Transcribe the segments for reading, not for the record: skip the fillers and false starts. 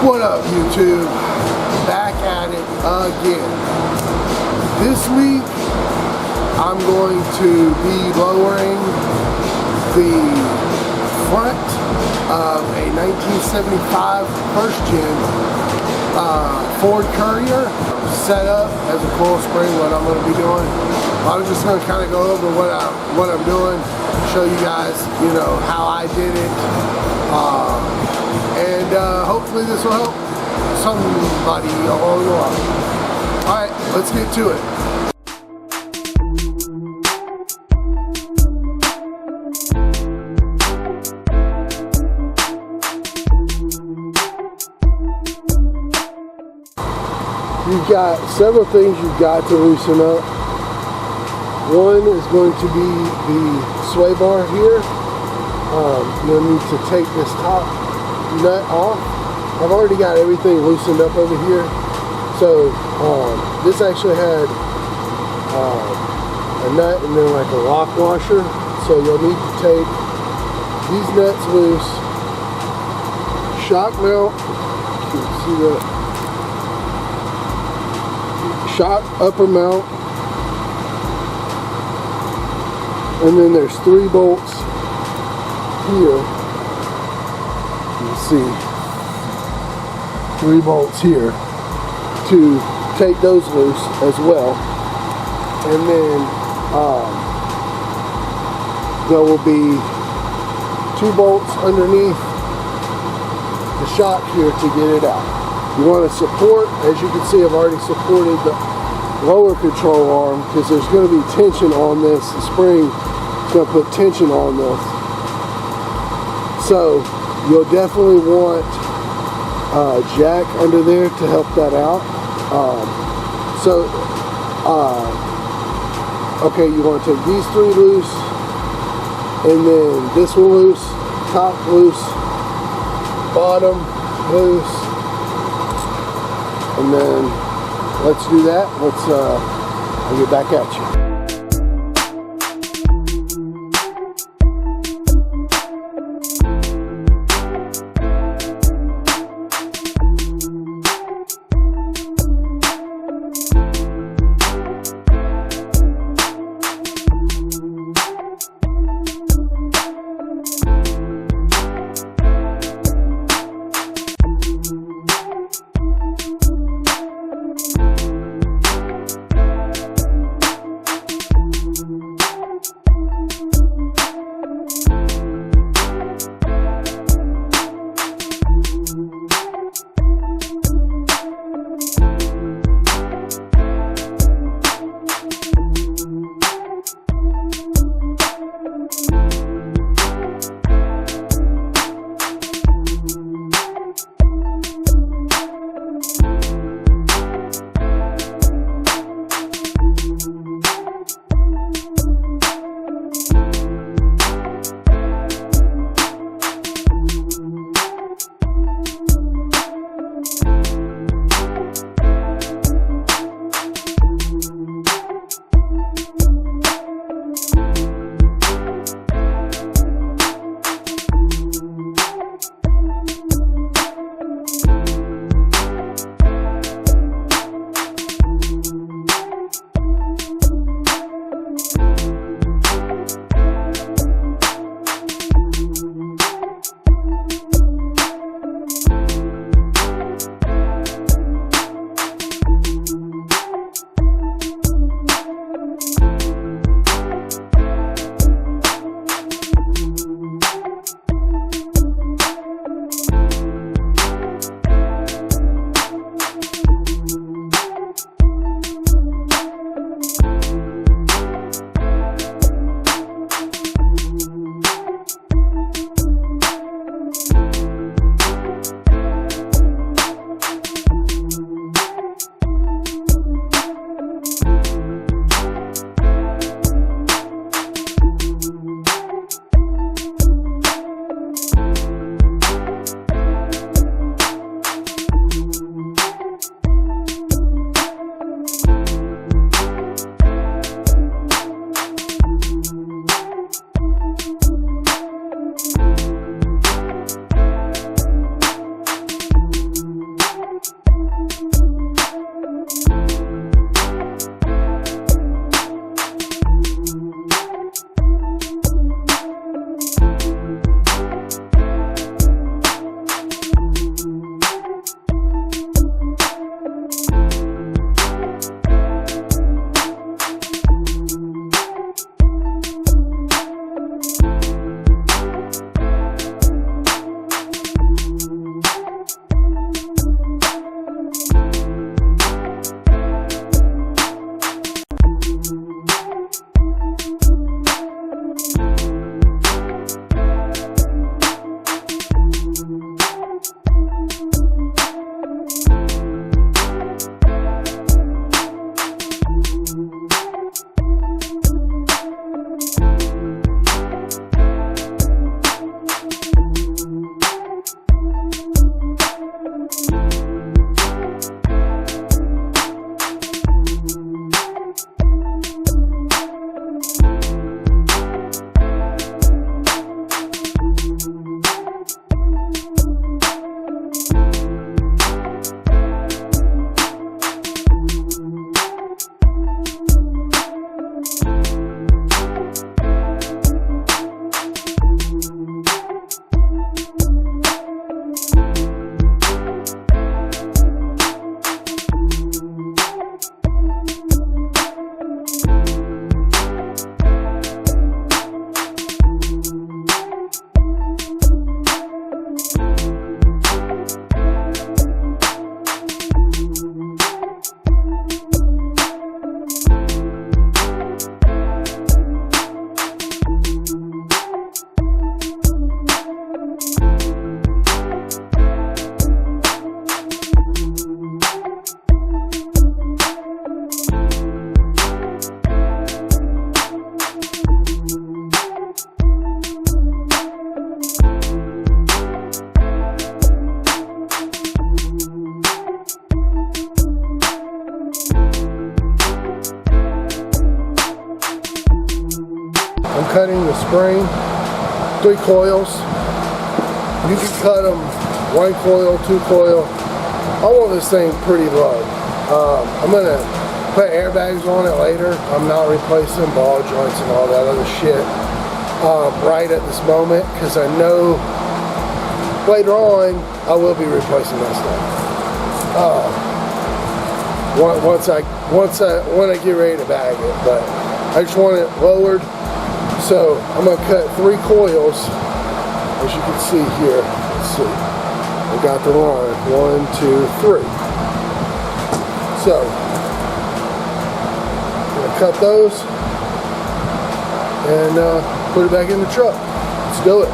What up, YouTube? Back at it again. This week I'm going to be lowering the front of a 1975 first gen Ford Courier. Set up as a coil spring. What I'm going to be doing, I'm just going to kind of go over what I'm doing, show you guys, you know, how I did it, and hopefully this will help somebody along the line. All right, let's get to it. You've got several things you've got to loosen up. One is going to be the sway bar here. You'll need to take this top nut off. I've already got everything loosened up over here. So this actually had a nut and then like a lock washer. So you'll need to take these nuts loose. Shock mount. You can see that. Shock upper mount, and then there's 3 bolts here. You can see 3 bolts here to take those loose as well, and then there will be 2 bolts underneath the shock here to get it out. You want to support, as you can see, I've already supported the lower control arm because there's going to be tension on this. The spring is going to put tension on this. So you'll definitely want a jack under there to help that out. Okay, you want to take these 3 loose, and then this one loose, top loose, bottom loose. And then let's do that. I'll get back at you. I'm cutting the spring, 3 coils. You can cut them 1 coil, 2 coil. I want this thing pretty low. I'm gonna put airbags on it later. I'm not replacing ball joints and all that other shit right at this moment, because I know later on I will be replacing that stuff. When I get ready to bag it, but I just want it lowered. So I'm gonna cut 3 coils, as you can see here. Let's see, I got the line 1, 2, 3. So I'm gonna cut those and put it back in the truck. Let's do it.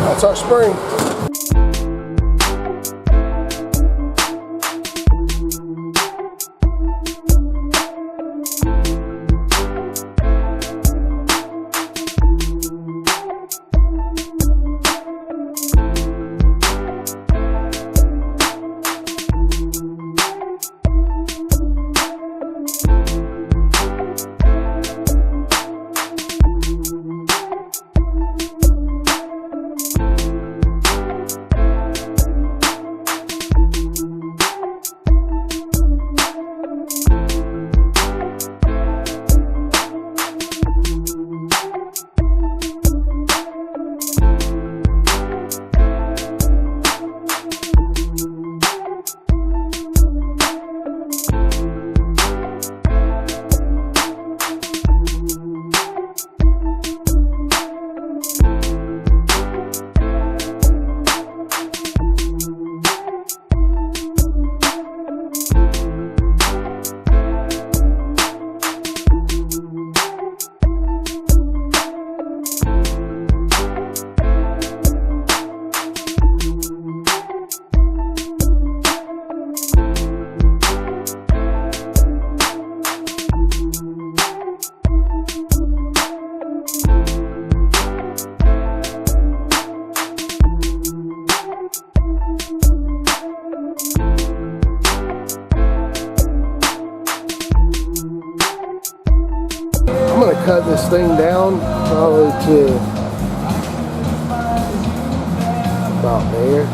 That's our spring. I'm going to cut this thing down probably to about there,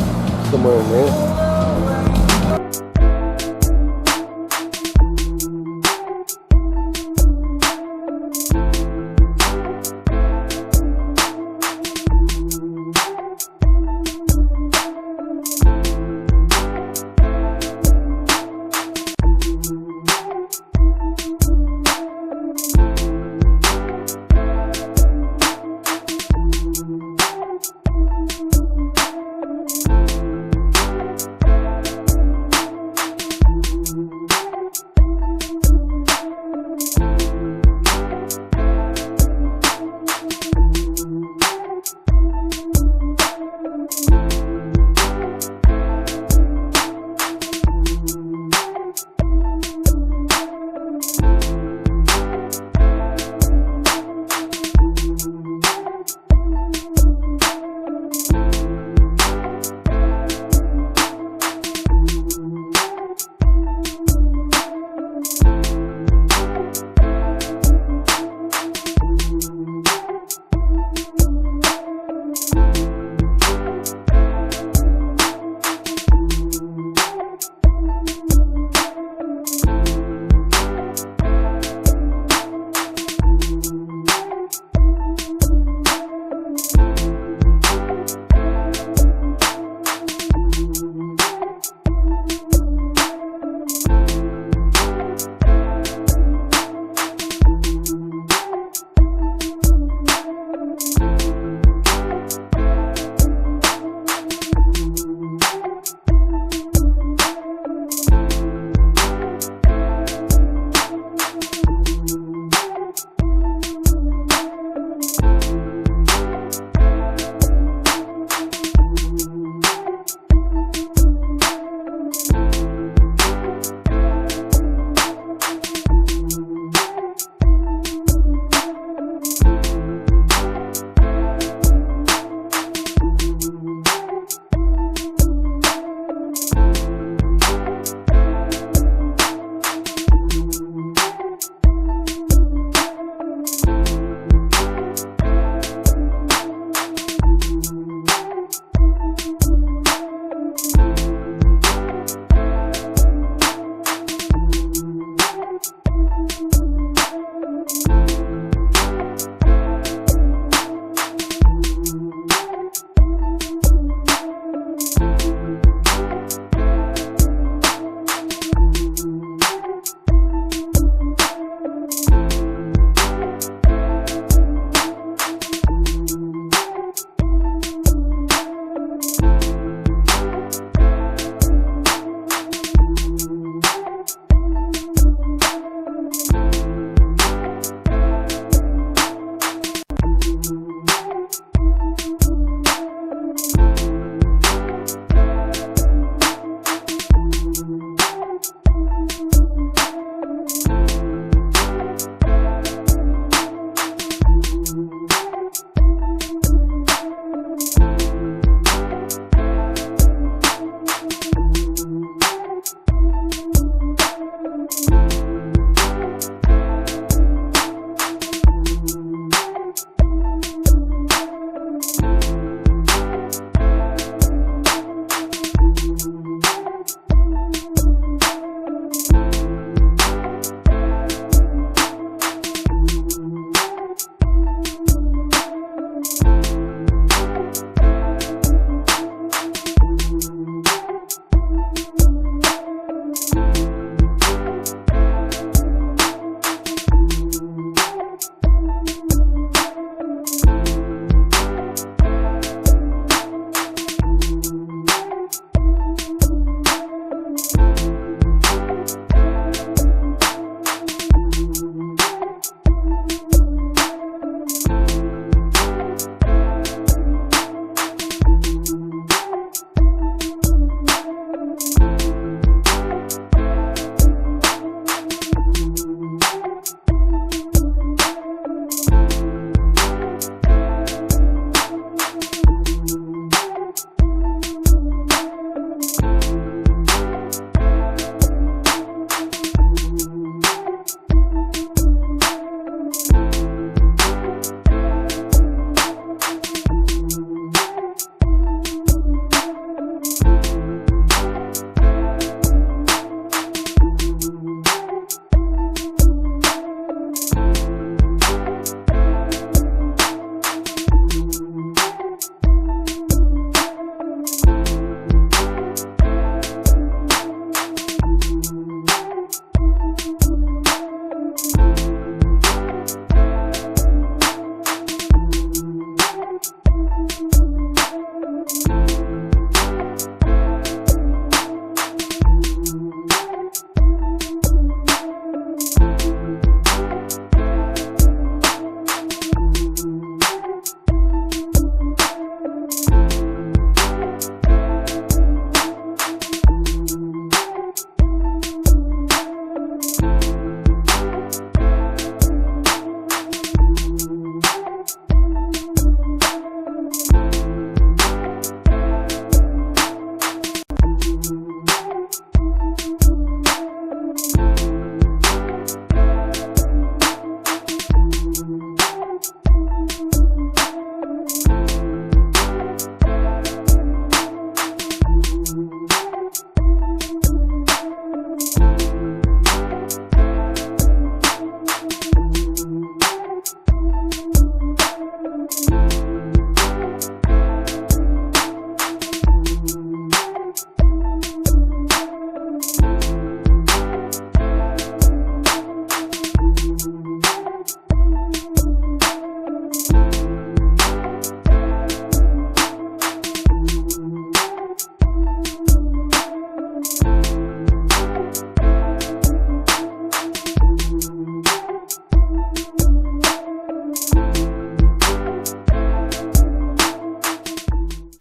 somewhere in there.